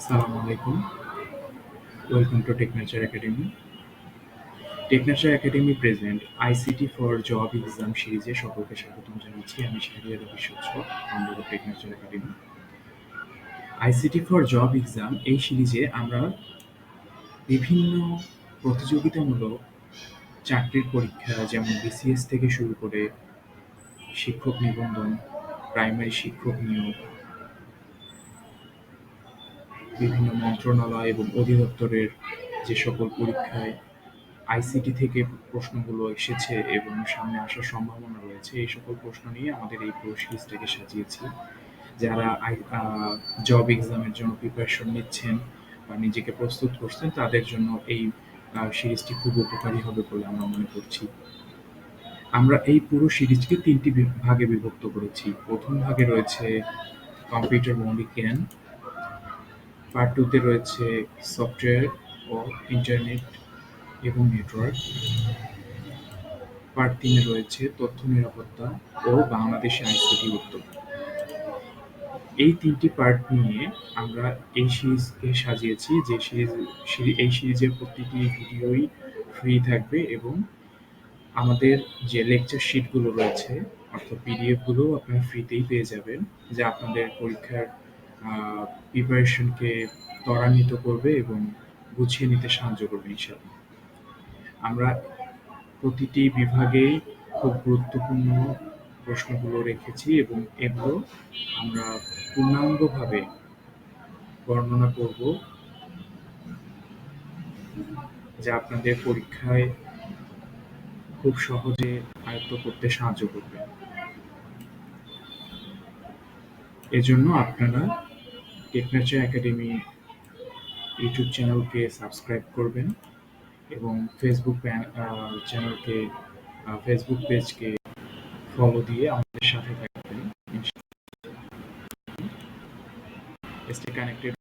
Assalamu alaikum. Welcome to Technature Academy. Technature Academy present ICT for Job Exam সিরিজে সকলকে স্বাগতম জানাচ্ছি। আমি Shahriar Biswas, founder of Technature academy. ICT for job exam এই সিরিজে আমরা বিভিন্ন প্রতিযোগিতামূলক চাকরির পরীক্ষা যেমন বিসিএস থেকে শুরু করে শিক্ষক নিবন্ধন, প্রাইমারি শিক্ষক নিয়োগ, বিভিন্ন মন্ত্রণালয় এবং অধিদপ্তরের যে সকল পরীক্ষায় আইসিটি থেকে প্রশ্নগুলো এসেছে এবং সামনে আসার সম্ভাবনা রয়েছে, এই সকল প্রশ্ন নিয়ে আমাদের এই পুরো সিরিজটাকে সাজিয়েছি। যারা জব এক্সামের জন্য প্রিপারেশন নিচ্ছেন বা নিজেকে প্রস্তুত করছেন, তাদের জন্য এই সিরিজটি খুব উপকারী হবে বলে আমরা মনে করছি। আমরা এই পুরো সিরিজকে ৩টি ভাগে বিভক্ত করেছি। প্রথম ভাগে রয়েছে কম্পিউটার মৌলিক জ্ঞান, পার্ট 2 তে রয়েছে সফটওয়্যার ও ইন্টারনেট এবং নেটওয়ার্ক, পার্ট ৩ এ রয়েছে তথ্য নিরাপত্তা ও বাংলাদেশে আইসিটি উদ্যোগ। এই ৩টি পার্ট নিয়ে আমরা এই সিরিজকে সাজিয়েছি, যে এই সিরিজের প্রতিটি ভিডিওই ফ্রি থাকবে এবং আমাদের যে লেকচার শিটগুলো রয়েছে অর্থাৎ পিডিএফগুলো আপনারা ফ্রিতেই পেয়ে যাবেন, যা আপনাদের পরীক্ষার প্রিপারেশনকে ত্বরান্বিত করবে এবং গুছিয়ে নিতে সাহায্য করবে ইনশাআল্লাহ। আমরা প্রতিটি বিভাগেই খুব গুরুত্বপূর্ণ প্রশ্নগুলো রেখেছি এবং এগুলো আমরা পূর্ণাঙ্গভাবে বর্ণনা করব, যা আপনাদের পরীক্ষায় খুব সহজে আয়ত্ত করতে সাহায্য করবে। এজন্য আপনারা টেকনাচার একাডেমি ইউটিউব চ্যানেলকে সাবস্ক্রাইব করবেন এবং ফেসবুক পেজকে ফলো দিয়ে আমাদের সাথে থাকবেন। Stay connected.